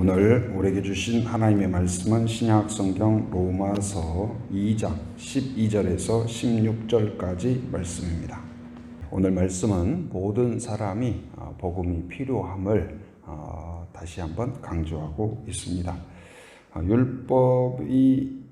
오늘 우리에게 주신 하나님의 말씀은 신약 성경 로마서 2장 12절에서 16절까지 말씀입니다. 오늘 말씀은 모든 사람이 복음이 필요함을 다시 한번 강조하고 있습니다. 율법이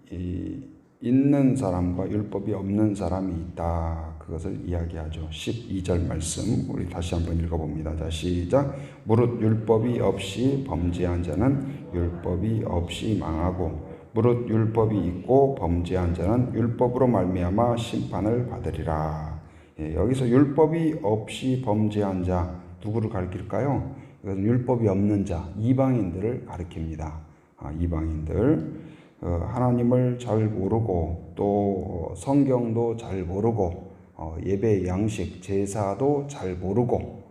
있는 사람과 율법이 없는 사람이 있다. 그것을 이야기하죠. 12절 말씀 우리 다시 한번 읽어봅니다. 자, 시작. 무릇 율법이 없이 범죄한 자는 율법이 없이 망하고 무릇 율법이 있고 범죄한 자는 율법으로 말미암아 심판을 받으리라. 여기서 율법이 없이 범죄한 자 누구를 가리킬까요? 이것은 율법이 없는 자 이방인들을 가리킵니다. 이방인들. 하나님을 잘 모르고 또 성경도 잘 모르고 예배 양식 제사도 잘 모르고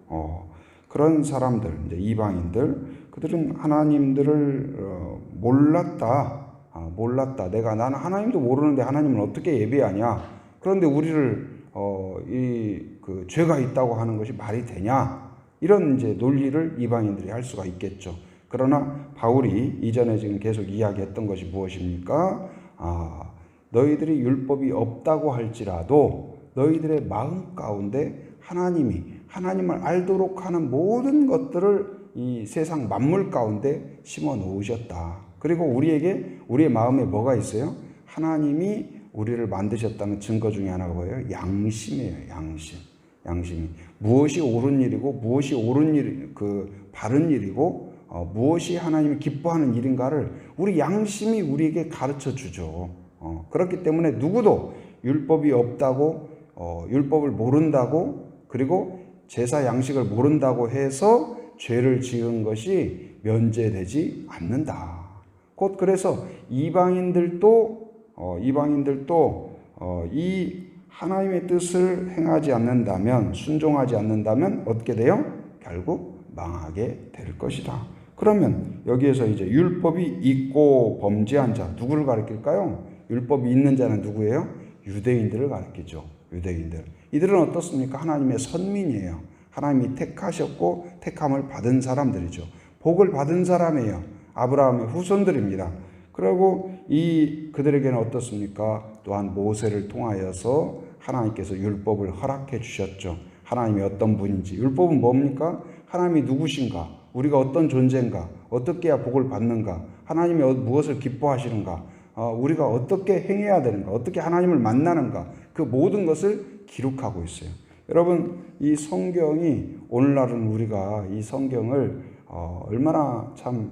그런 사람들 이제 이방인들 그들은 하나님들을 몰랐다. 나는 하나님도 모르는데 하나님을 어떻게 예배하냐? 그런데 우리를 그 죄가 있다고 하는 것이 말이 되냐? 이런 이제 논리를 이방인들이 할 수가 있겠죠. 그러나 바울이 이전에 지금 계속 이야기했던 것이 무엇입니까? 너희들이 율법이 없다고 할지라도 너희들의 마음 가운데 하나님을 알도록 하는 모든 것들을 이 세상 만물 가운데 심어 놓으셨다. 그리고 우리의 마음에 뭐가 있어요? 하나님이 우리를 만드셨다는 증거 중에 하나가 뭐예요? 양심이에요. 양심이 무엇이 옳은 일이고 무엇이 바른 일이고 무엇이 하나님이 기뻐하는 일인가를 우리 양심이 우리에게 가르쳐 주죠. 그렇기 때문에 누구도 율법이 없다고 율법을 모른다고 그리고 제사 양식을 모른다고 해서 죄를 지은 것이 면제되지 않는다. 곧 그래서 이방인들도 이 하나님의 뜻을 행하지 않는다면 순종하지 않는다면 어떻게 돼요? 결국 망하게 될 것이다. 그러면 여기에서 이제 율법이 있고 범죄한 자 누구를 가리킬까요? 율법이 있는 자는 누구예요? 유대인들을 가리키죠. 유대인들. 이들은 어떻습니까? 하나님의 선민이에요. 하나님이 택하셨고 택함을 받은 사람들이죠. 복을 받은 사람이에요. 아브라함의 후손들입니다. 그리고 그들에게는 어떻습니까? 또한 모세를 통하여서 하나님께서 율법을 허락해 주셨죠. 하나님이 어떤 분인지. 율법은 뭡니까? 하나님이 누구신가? 우리가 어떤 존재인가? 어떻게 해야 복을 받는가? 하나님이 무엇을 기뻐하시는가? 우리가 어떻게 행해야 되는가? 어떻게 하나님을 만나는가? 그 모든 것을 기록하고 있어요. 여러분, 이 성경이 오늘날은 우리가 이 성경을 얼마나 참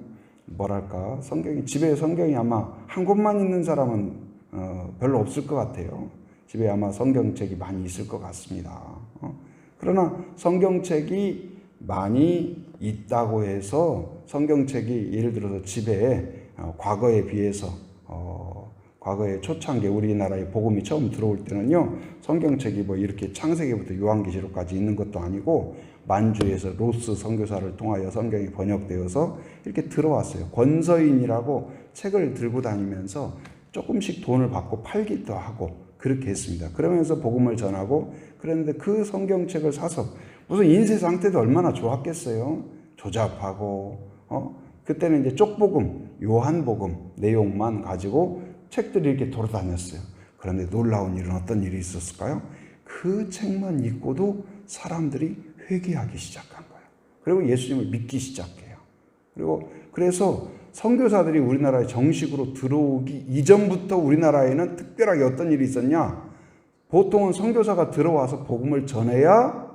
집에 성경이 아마 한 권만 있는 사람은 별로 없을 것 같아요. 집에 아마 성경책이 많이 있을 것 같습니다. 그러나 성경책이 많이 있다고 해서 성경책이 예를 들어서 집에 과거에 비해서 과거에 초창기 우리나라에 복음이 처음 들어올 때는요 성경책이 이렇게 창세기부터 요한계시록까지 있는 것도 아니고 만주에서 로스 선교사를 통하여 성경이 번역되어서 이렇게 들어왔어요. 권서인이라고 책을 들고 다니면서 조금씩 돈을 받고 팔기도 하고 그렇게 했습니다. 그러면서 복음을 전하고 그랬는데 그 성경책을 사서 무슨 인쇄 상태도 얼마나 좋았겠어요. 조잡하고 그때는 이제 쪽복음, 요한복음 내용만 가지고 책들이 이렇게 돌아다녔어요. 그런데 놀라운 일은 어떤 일이 있었을까요? 그 책만 읽고도 사람들이 회개하기 시작한 거예요. 그리고 예수님을 믿기 시작해요. 그래서 선교사들이 우리나라에 정식으로 들어오기 이전부터 우리나라에는 특별하게 어떤 일이 있었냐? 보통은 선교사가 들어와서 복음을 전해야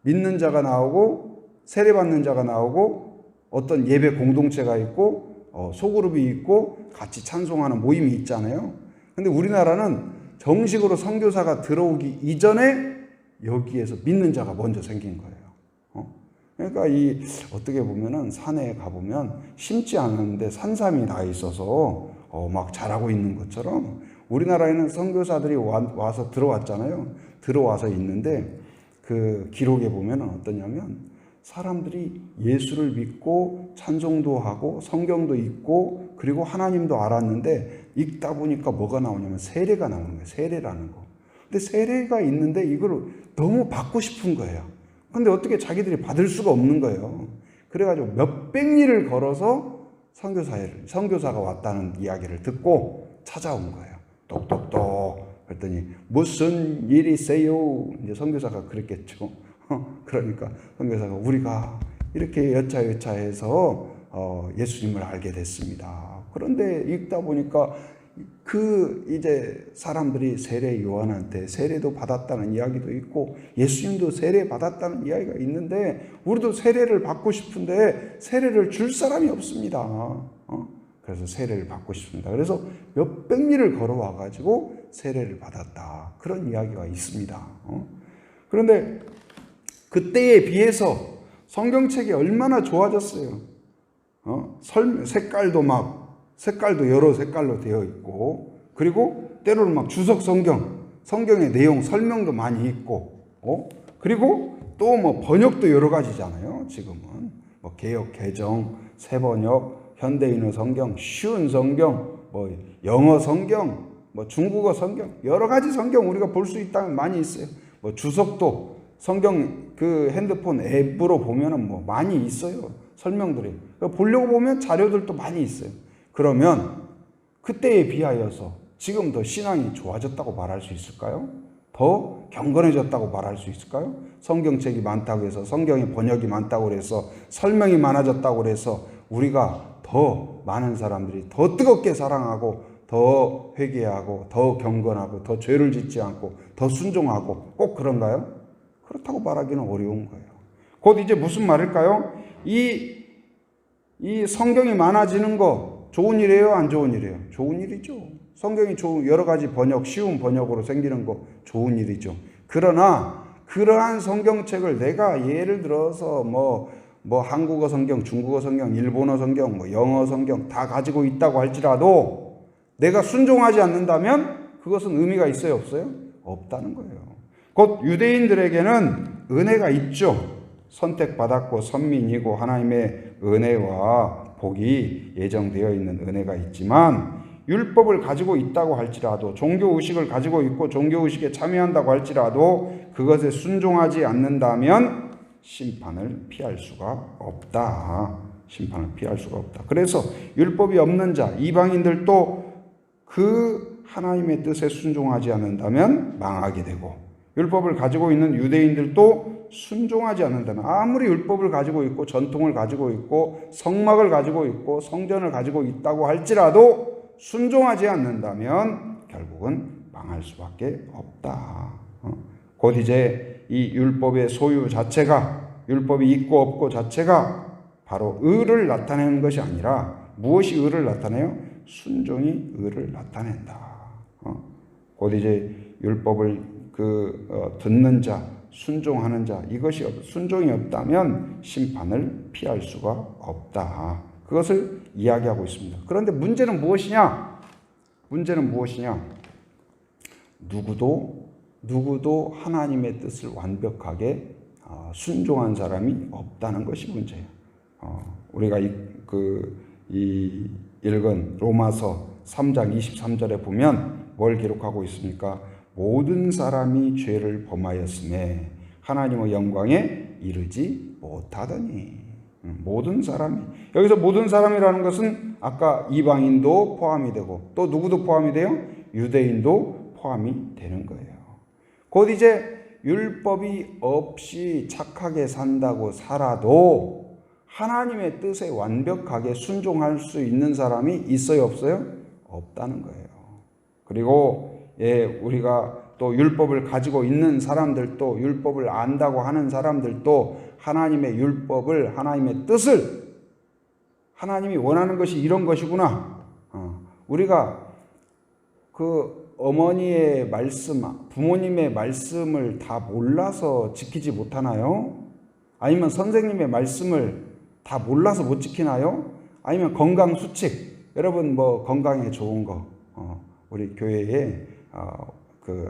믿는 자가 나오고 세례받는 자가 나오고 어떤 예배 공동체가 있고 소그룹이 있고 같이 찬송하는 모임이 있잖아요. 근데 우리나라는 정식으로 선교사가 들어오기 이전에 여기에서 믿는 자가 먼저 생긴 거예요. 그러니까 어떻게 보면은 산에 가보면 심지 않은데 산삼이 다 있어서 막 자라고 있는 것처럼 우리나라에는 선교사들이 와서 들어왔잖아요. 들어와서 있는데 그 기록에 보면은 어떠냐면 사람들이 예수를 믿고 찬송도 하고 성경도 읽고 그리고 하나님도 알았는데 읽다 보니까 뭐가 나오냐면 세례가 나오는 거예요. 세례라는 거. 근데 세례가 있는데 이걸 너무 받고 싶은 거예요. 근데 어떻게 자기들이 받을 수가 없는 거예요. 그래가지고 몇백 리를 걸어서 선교사가 왔다는 이야기를 듣고 찾아온 거예요. 똑똑똑. 그랬더니 무슨 일이세요? 이제 선교사가 그랬겠죠. 그러니까 선교사가 우리가 이렇게 여차여차해서 예수님을 알게 됐습니다. 그런데 읽다 보니까 이제 사람들이 세례 요한한테 세례도 받았다는 이야기도 있고 예수님도 세례 받았다는 이야기가 있는데 우리도 세례를 받고 싶은데 세례를 줄 사람이 없습니다. 그래서 세례를 받고 싶습니다. 그래서 몇백 리를 걸어와 가지고 세례를 받았다. 그런 이야기가 있습니다. 그런데 그때에 비해서 성경책이 얼마나 좋아졌어요. 색깔도 여러 색깔로 되어 있고, 그리고 때로는 막 주석 성경의 내용 설명도 많이 있고, 그리고 또 뭐 번역도 여러 가지잖아요. 지금은 뭐 개역 개정, 새번역, 현대인어 성경, 쉬운 성경, 뭐 영어 성경, 뭐 중국어 성경, 여러 가지 성경 우리가 볼 수 있다면 많이 있어요. 뭐 주석도 성경 핸드폰 앱으로 보면은 뭐 많이 있어요. 설명들이. 보려고 보면 자료들도 많이 있어요. 그러면 그때에 비하여서 지금 더 신앙이 좋아졌다고 말할 수 있을까요? 더 경건해졌다고 말할 수 있을까요? 성경책이 많다고 해서, 성경의 번역이 많다고 해서, 설명이 많아졌다고 해서 우리가 더 많은 사람들이 더 뜨겁게 사랑하고 더 회개하고 더 경건하고 더 죄를 짓지 않고 더 순종하고 꼭 그런가요? 그렇다고 말하기는 어려운 거예요. 곧 이제 무슨 말일까요? 이 성경이 많아지는 거 좋은 일이에요? 안 좋은 일이에요? 좋은 일이죠. 성경이 여러 가지 쉬운 번역으로 생기는 거 좋은 일이죠. 그러나 그러한 성경책을 내가 예를 들어서 뭐 한국어 성경, 중국어 성경, 일본어 성경, 뭐 영어 성경 다 가지고 있다고 할지라도 내가 순종하지 않는다면 그것은 의미가 있어요? 없어요? 없다는 거예요. 곧 유대인들에게는 은혜가 있죠. 선택받았고 선민이고 하나님의 은혜와 복이 예정되어 있는 은혜가 있지만 율법을 가지고 있다고 할지라도 종교의식을 가지고 있고 종교의식에 참여한다고 할지라도 그것에 순종하지 않는다면 심판을 피할 수가 없다. 심판을 피할 수가 없다. 그래서 율법이 없는 자, 이방인들도 그 하나님의 뜻에 순종하지 않는다면 망하게 되고 율법을 가지고 있는 유대인들도 순종하지 않는다면 아무리 율법을 가지고 있고 전통을 가지고 있고 성막을 가지고 있고 성전을 가지고 있다고 할지라도 순종하지 않는다면 결국은 망할 수밖에 없다. 곧 이제 이 율법의 소유 자체가 율법이 있고 없고 자체가 바로 의를 나타내는 것이 아니라 무엇이 의를 나타내요? 순종이 의를 나타낸다. 곧 이제 율법을 듣는 자, 순종하는 자, 이것이 순종이 없다면 심판을 피할 수가 없다. 그것을 이야기하고 있습니다. 그런데 문제는 무엇이냐? 누구도 하나님의 뜻을 완벽하게 순종한 사람이 없다는 것이 문제예요. 우리가 읽은 로마서 3장 23절에 보면 뭘 기록하고 있습니까? 모든 사람이 죄를 범하였음에 하나님의 영광에 이르지 못하더니. 모든 사람이, 여기서 모든 사람이라는 것은 아까 이방인도 포함이 되고 또 누구도 포함이 돼요? 유대인도 포함이 되는 거예요. 곧 이제 율법이 없이 착하게 산다고 살아도 하나님의 뜻에 완벽하게 순종할 수 있는 사람이 있어요? 없어요? 없다는 거예요. 그리고 우리가 또 율법을 가지고 있는 사람들도, 율법을 안다고 하는 사람들도 하나님의 율법을, 하나님의 뜻을, 하나님이 원하는 것이 이런 것이구나. 우리가 어머니의 말씀, 부모님의 말씀을 다 몰라서 지키지 못하나요? 아니면 선생님의 말씀을 다 몰라서 못 지키나요? 아니면 건강 수칙, 여러분 건강에 좋은 거, 우리 교회에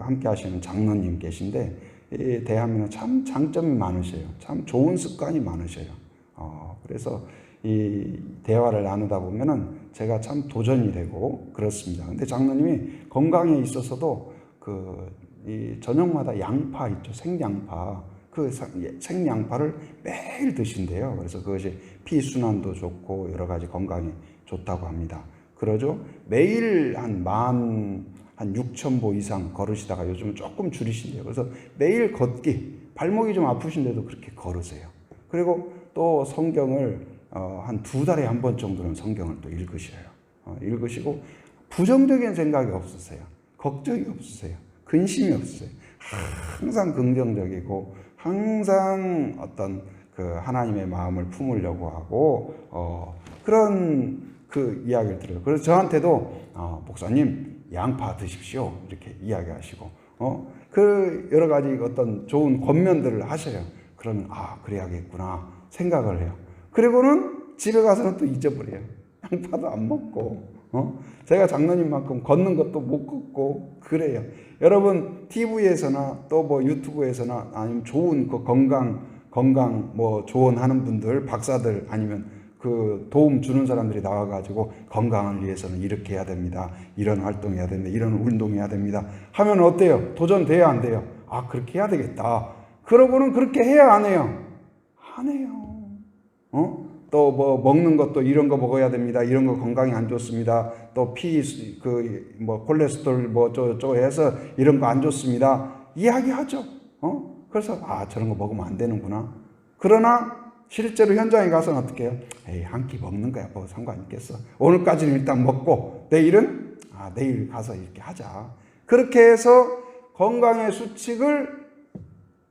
함께 하시는 장로님 계신데 대하면 참 장점이 많으셔요. 참 좋은 습관이 많으셔요. 그래서 이 대화를 나누다 보면은 제가 참 도전이 되고 그렇습니다. 근데 장로님이 건강에 있어서도 이 저녁마다 양파 있죠. 생양파. 그 생양파를 매일 드신대요. 그래서 그것이 피순환도 좋고 여러 가지 건강에 좋다고 합니다. 그러죠. 매일 한 6,000보 이상 걸으시다가 요즘은 조금 줄이신대요. 그래서 매일 걷기, 발목이 좀 아프신데도 그렇게 걸으세요. 그리고 또 성경을 한 2달에 한 번 정도는 성경을 또 읽으셔요. 읽으시고 부정적인 생각이 없으세요. 걱정이 없으세요. 근심이 없으세요. 항상 긍정적이고 항상 어떤 그 하나님의 마음을 품으려고 하고 그런 그 이야기를 들어요. 그래서 저한테도 목사님 양파 드십시오 이렇게 이야기하시고 그 여러 가지 어떤 좋은 권면들을 하셔요. 그러면 그래야겠구나 생각을 해요. 그리고는 집에 가서는 또 잊어버려요. 양파도 안 먹고 제가 장로님만큼 걷는 것도 못 걷고 그래요. 여러분 TV에서나 또 뭐 유튜브에서나 아니면 좋은 그 건강 뭐 조언하는 분들 박사들 아니면 그 도움 주는 사람들이 나와가지고 건강을 위해서는 이렇게 해야 됩니다. 이런 활동해야 됩니다. 이런 운동해야 됩니다. 하면 어때요? 도전돼야 안 돼요? 그렇게 해야 되겠다. 그러고는 그렇게 해야 안 해요? 안 해요. 또 뭐 먹는 것도 이런 거 먹어야 됩니다. 이런 거 건강에 안 좋습니다. 또 콜레스테롤 저 해서 이런 거 안 좋습니다. 이야기하죠. 그래서 저런 거 먹으면 안 되는구나. 그러나 실제로 현장에 가서는 어떻게 해요? 한 끼 먹는 거야. 뭐 상관있겠어. 오늘까지는 일단 먹고 내일은 내일 가서 이렇게 하자. 그렇게 해서 건강의 수칙을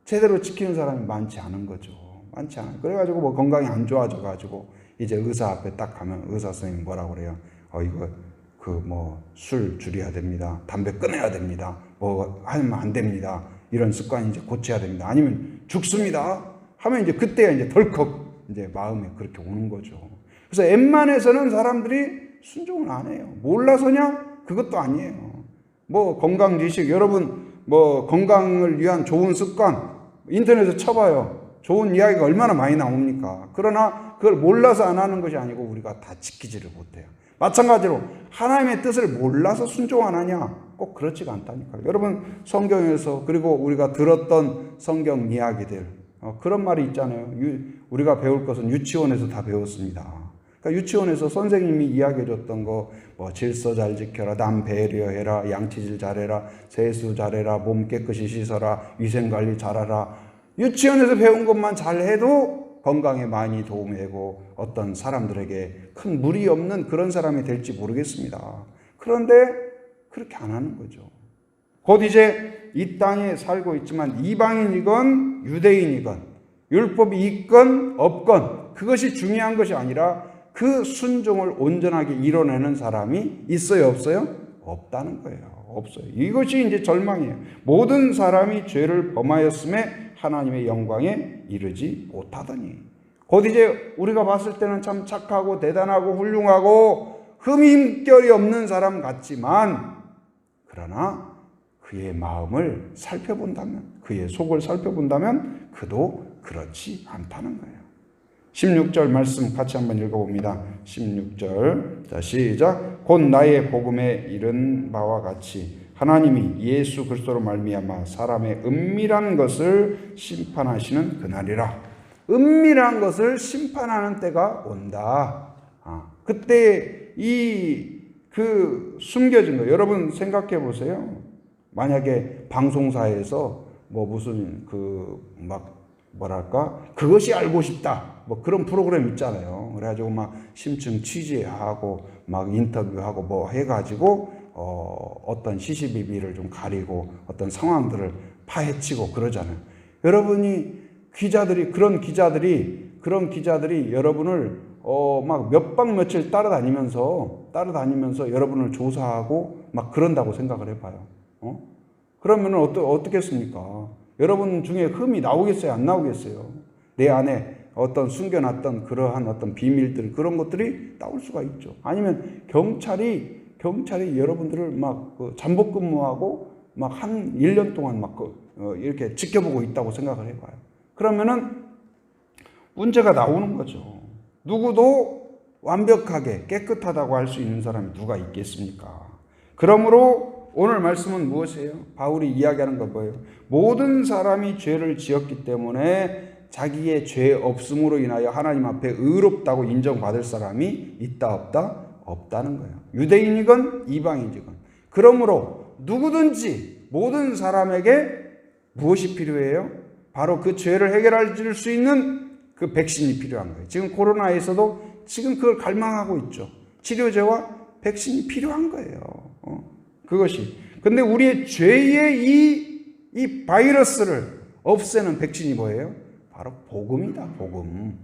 제대로 지키는 사람이 많지 않은 거죠. 많지 않아요. 그래가지고 뭐 건강이 안 좋아져가지고 이제 의사 앞에 딱 가면 의사 선생님이 뭐라고 그래요? 이거 술 줄여야 됩니다. 담배 끊어야 됩니다. 뭐 하면 안 됩니다. 이런 습관이 이제 고쳐야 됩니다. 아니면 죽습니다. 하면 이제 그때야 이제 덜컥 이제 마음에 그렇게 오는 거죠. 그래서 웬만해서는 사람들이 순종을 안 해요. 몰라서냐? 그것도 아니에요. 뭐 건강 지식 여러분 뭐 건강을 위한 좋은 습관 인터넷에 쳐봐요. 좋은 이야기가 얼마나 많이 나옵니까? 그러나 그걸 몰라서 안 하는 것이 아니고 우리가 다 지키지를 못해요. 마찬가지로 하나님의 뜻을 몰라서 순종 안 하냐? 꼭 그렇지가 않다니까요. 여러분 성경에서 그리고 우리가 들었던 성경 이야기들 그런 말이 있잖아요. 우리가 배울 것은 유치원에서 다 배웠습니다. 그러니까 유치원에서 선생님이 이야기해 줬던 거 질서 잘 지켜라, 남 배려해라, 양치질 잘해라, 세수 잘해라, 몸 깨끗이 씻어라, 위생관리 잘하라. 유치원에서 배운 것만 잘해도 건강에 많이 도움이 되고 어떤 사람들에게 큰 무리 없는 그런 사람이 될지 모르겠습니다. 그런데 그렇게 안 하는 거죠. 곧 이제 이 땅에 살고 있지만 이방인이건 유대인이건 율법이 있건 없건 그것이 중요한 것이 아니라 그 순종을 온전하게 이뤄내는 사람이 있어요, 없어요? 없다는 거예요. 없어요. 이것이 이제 절망이에요. 모든 사람이 죄를 범하였음에 하나님의 영광에 이르지 못하더니. 곧 이제 우리가 봤을 때는 참 착하고 대단하고 훌륭하고 흠결이 없는 사람 같지만 그러나 그의 마음을 살펴본다면 그의 속을 살펴본다면 그도 그렇지 않다는 거예요. 16절 말씀 같이 한번 읽어봅니다. 16절 자 시작. 곧 나의 복음에 이른 바와 같이 하나님이 예수 그리스도로 말미암아 사람의 은밀한 것을 심판하시는 그날이라. 은밀한 것을 심판하는 때가 온다. 그때 그 숨겨진 거 여러분 생각해 보세요. 만약에 방송사에서 무슨 그것이 알고 싶다. 그런 프로그램 있잖아요. 그래가지고 심층 취재하고 인터뷰하고 해가지고 어떤 시시비비를 좀 가리고 어떤 상황들을 파헤치고 그러잖아요. 여러분이 그런 기자들이 여러분을 몇 박 며칠 따라다니면서 여러분을 조사하고 그런다고 생각을 해봐요. 그러면 어떻겠습니까? 여러분 중에 흠이 나오겠어요? 안 나오겠어요? 내 안에 어떤 숨겨놨던 그러한 어떤 비밀들 그런 것들이 나올 수가 있죠. 아니면 경찰이 여러분들을 잠복 근무하고 한 1년 동안 이렇게 지켜보고 있다고 생각을 해봐요. 그러면은 문제가 나오는 거죠. 누구도 완벽하게 깨끗하다고 할 수 있는 사람이 누가 있겠습니까? 그러므로 오늘 말씀은 무엇이에요? 바울이 이야기하는 건 뭐예요? 모든 사람이 죄를 지었기 때문에 자기의 죄 없음으로 인하여 하나님 앞에 의롭다고 인정받을 사람이 있다 없다? 없다는 거예요. 유대인이건 이방인이건. 그러므로 누구든지 모든 사람에게 무엇이 필요해요? 바로 그 죄를 해결할 수 있는 그 백신이 필요한 거예요. 지금 코로나에서도 지금 그걸 갈망하고 있죠. 치료제와 백신이 필요한 거예요. 그것이. 근데 우리의 죄의 이 바이러스를 없애는 백신이 뭐예요? 바로 복음이다. 복음.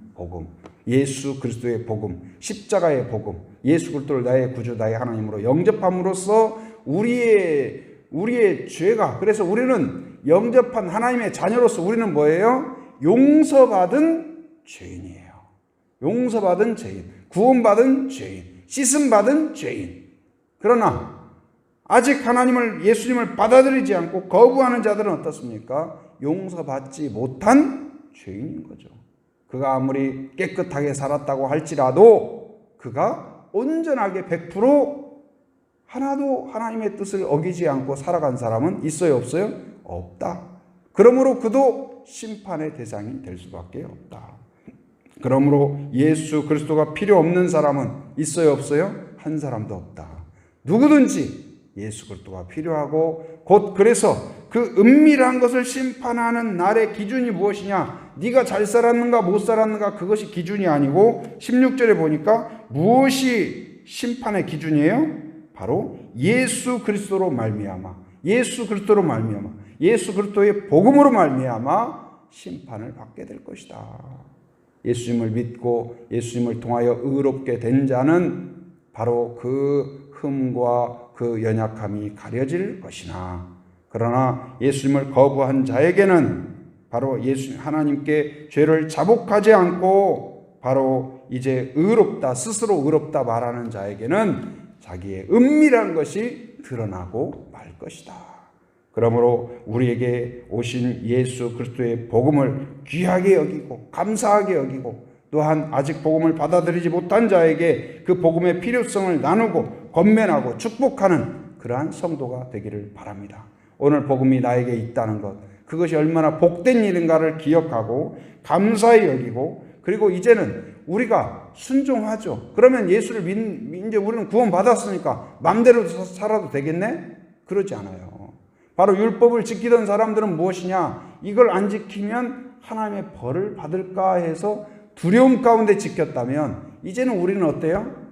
예수 그리스도의 복음, 십자가의 복음, 예수 그리스도를 나의 구주, 나의 하나님으로 영접함으로써 우리의 죄가, 그래서 우리는 영접한 하나님의 자녀로서 우리는 뭐예요? 용서받은 죄인이에요. 용서받은 죄인, 구원받은 죄인, 씻음받은 죄인. 그러나 아직 예수님을 받아들이지 않고 거부하는 자들은 어떻습니까? 용서받지 못한 죄인인 거죠. 그가 아무리 깨끗하게 살았다고 할지라도 그가 온전하게 100% 하나도 하나님의 뜻을 어기지 않고 살아간 사람은 있어요, 없어요? 없다. 그러므로 그도 심판의 대상이 될 수밖에 없다. 그러므로 예수 그리스도가 필요 없는 사람은 있어요, 없어요? 한 사람도 없다. 누구든지 예수 그리스도가 필요하고, 곧 그래서 그 은밀한 것을 심판하는 날의 기준이 무엇이냐? 네가 잘 살았는가 못 살았는가 그것이 기준이 아니고 16절에 보니까 무엇이 심판의 기준이에요? 바로 예수 그리스도로 말미암아, 예수 그리스도의 복음으로 말미암아 심판을 받게 될 것이다. 예수님을 믿고 예수님을 통하여 의롭게 된 자는 바로 그 흠과 그 연약함이 가려질 것이나, 그러나 예수님을 거부한 자에게는 바로 하나님께 죄를 자복하지 않고 바로 이제 의롭다, 스스로 의롭다 말하는 자에게는 자기의 은밀한 것이 드러나고 말 것이다. 그러므로 우리에게 오신 예수 그리스도의 복음을 귀하게 여기고 감사하게 여기고, 또한 아직 복음을 받아들이지 못한 자에게 그 복음의 필요성을 나누고 권면하고 축복하는 그러한 성도가 되기를 바랍니다. 오늘 복음이 나에게 있다는 것, 그것이 얼마나 복된 일인가를 기억하고 감사히 여기고, 그리고 이제는 우리가 순종하죠. 그러면 예수를 이제 우리는 구원받았으니까 마음대로 살아도 되겠네? 그러지 않아요. 바로 율법을 지키던 사람들은 무엇이냐? 이걸 안 지키면 하나님의 벌을 받을까 해서 두려움 가운데 지켰다면, 이제는 우리는 어때요?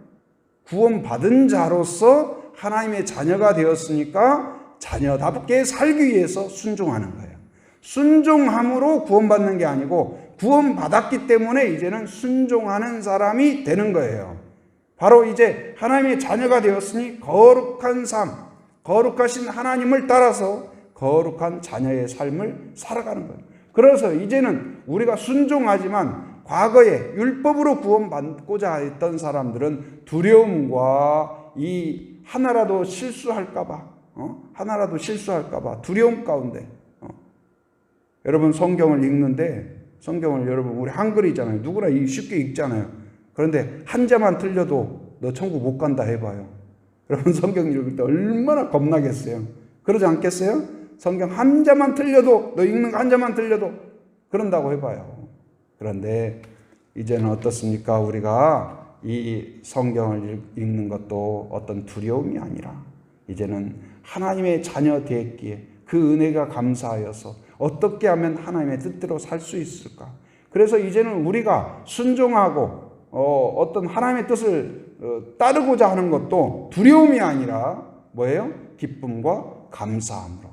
구원받은 자로서 하나님의 자녀가 되었으니까 자녀답게 살기 위해서 순종하는 거예요. 순종함으로 구원받는 게 아니고 구원받았기 때문에 이제는 순종하는 사람이 되는 거예요. 바로 이제 하나님의 자녀가 되었으니 거룩한 삶, 거룩하신 하나님을 따라서 거룩한 자녀의 삶을 살아가는 거예요. 그래서 이제는 우리가 순종하지만 과거에 율법으로 구원받고자 했던 사람들은 두려움과 이 하나라도 실수할까봐 두려움 가운데, 여러분 성경을 읽는데, 성경을 여러분 우리 한글이잖아요. 누구나 쉽게 읽잖아요. 그런데 한 자만 틀려도 너 천국 못 간다 해봐요. 여러분 성경 읽을 때 얼마나 겁나겠어요. 그러지 않겠어요? 성경 한 자만 틀려도, 너 읽는 거 한 자만 틀려도 그런다고 해봐요. 그런데 이제는 어떻습니까? 우리가 이 성경을 읽는 것도 어떤 두려움이 아니라 이제는 하나님의 자녀 되었기에 그 은혜가 감사하여서 어떻게 하면 하나님의 뜻대로 살 수 있을까? 그래서 이제는 우리가 순종하고 어떤 하나님의 뜻을 따르고자 하는 것도 두려움이 아니라 뭐예요? 기쁨과 감사함으로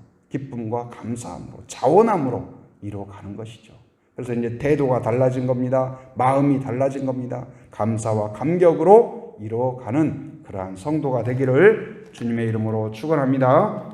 자원함으로 이루어가는 것이죠. 그래서 이제 태도가 달라진 겁니다. 마음이 달라진 겁니다. 감사와 감격으로 이루어가는 그러한 성도가 되기를 주님의 이름으로 축원합니다.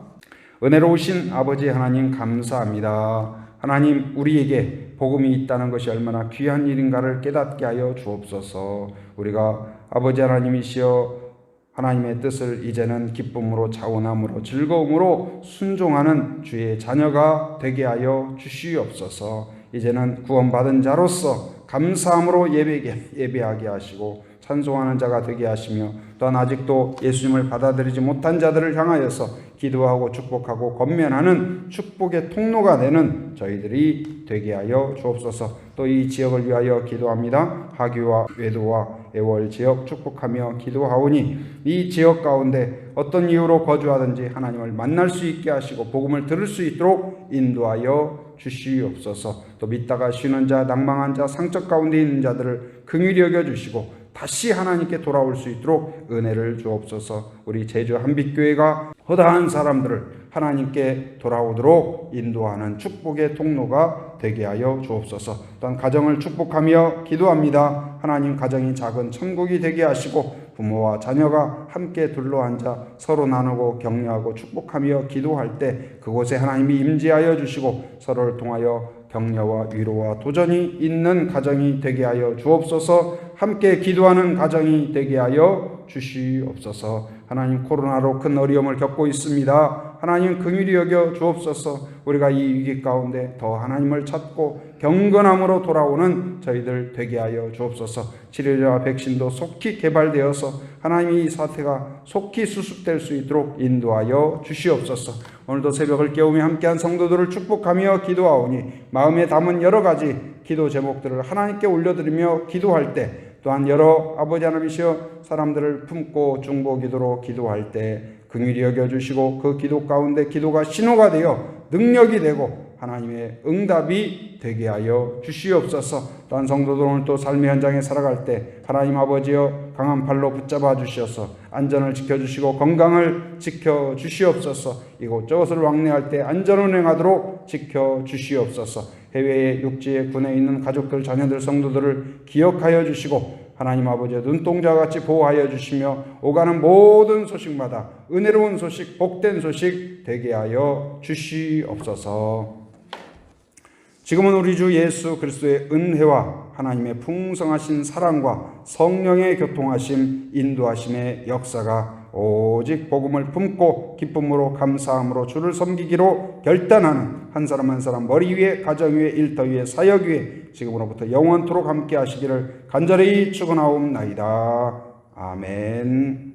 은혜로우신 아버지 하나님 감사합니다. 하나님, 우리에게 복음이 있다는 것이 얼마나 귀한 일인가를 깨닫게 하여 주옵소서. 우리가 아버지 하나님이시여 하나님의 뜻을 이제는 기쁨으로 자원함으로 즐거움으로 순종하는 주의 자녀가 되게 하여 주시옵소서. 이제는 구원받은 자로서 감사함으로 예배하게 하시고 찬송하는 자가 되게 하시며 또한 아직도 예수님을 받아들이지 못한 자들을 향하여서 기도하고 축복하고 권면하는 축복의 통로가 되는 저희들이 되게 하여 주옵소서. 또 이 지역을 위하여 기도합니다. 하교와 외도와 애월 지역 축복하며 기도하오니 이 지역 가운데 어떤 이유로 거주하든지 하나님을 만날 수 있게 하시고 복음을 들을 수 있도록 인도하여 주시옵소서. 또 믿다가 쉬는 자, 낭망한 자, 상처 가운데 있는 자들을 긍휼히 여겨주시고 다시 하나님께 돌아올 수 있도록 은혜를 주옵소서. 우리 제주 한빛교회가 허다한 사람들을 하나님께 돌아오도록 인도하는 축복의 통로가 되게 하여 주옵소서. 또한 가정을 축복하며 기도합니다. 하나님, 가정이 작은 천국이 되게 하시고 부모와 자녀가 함께 둘러앉아 서로 나누고 격려하고 축복하며 기도할 때 그곳에 하나님이 임재하여 주시고 서로를 통하여 격려와 위로와 도전이 있는 가정이 되게 하여 주옵소서. 함께 기도하는 가정이 되게 하여 주시옵소서. 하나님, 코로나로 큰 어려움을 겪고 있습니다. 하나님, 긍휼히 여겨 주옵소서. 우리가 이 위기 가운데 더 하나님을 찾고 경건함으로 돌아오는 저희들 되게 하여 주옵소서. 치료제와 백신도 속히 개발되어서 하나님이 이 사태가 속히 수습될 수 있도록 인도하여 주시옵소서. 오늘도 새벽을 깨우며 함께한 성도들을 축복하며 기도하오니 마음에 담은 여러 가지 기도 제목들을 하나님께 올려드리며 기도할 때 또한 여러 아버지 하나님이시여 사람들을 품고 중보기도로 기도할 때 긍휼히 여겨주시고 그 기도 가운데 기도가 신호가 되어 능력이 되고 하나님의 응답이 되게 하여 주시옵소서. 또한 성도들 오늘 또 삶의 현장에 살아갈 때 하나님 아버지여 강한 팔로 붙잡아 주시어서 안전을 지켜주시고 건강을 지켜주시옵소서. 이곳저곳을 왕래할 때 안전운행하도록 지켜주시옵소서. 해외에 육지에 군에 있는 가족들 자녀들 성도들을 기억하여 주시고 하나님 아버지의 눈동자와 같이 보호하여 주시며 오가는 모든 소식마다 은혜로운 소식 복된 소식 되게 하여 주시옵소서. 지금은 우리 주 예수 그리스도의 은혜와 하나님의 풍성하신 사랑과 성령의 교통하심 인도하심의 역사가 오직 복음을 품고 기쁨으로 감사함으로 주를 섬기기로 결단하는 한 사람 한 사람 머리 위에 가정 위에 일터 위에 사역 위에 지금으로부터 영원토록 함께 하시기를 간절히 축원하옵나이다. 아멘.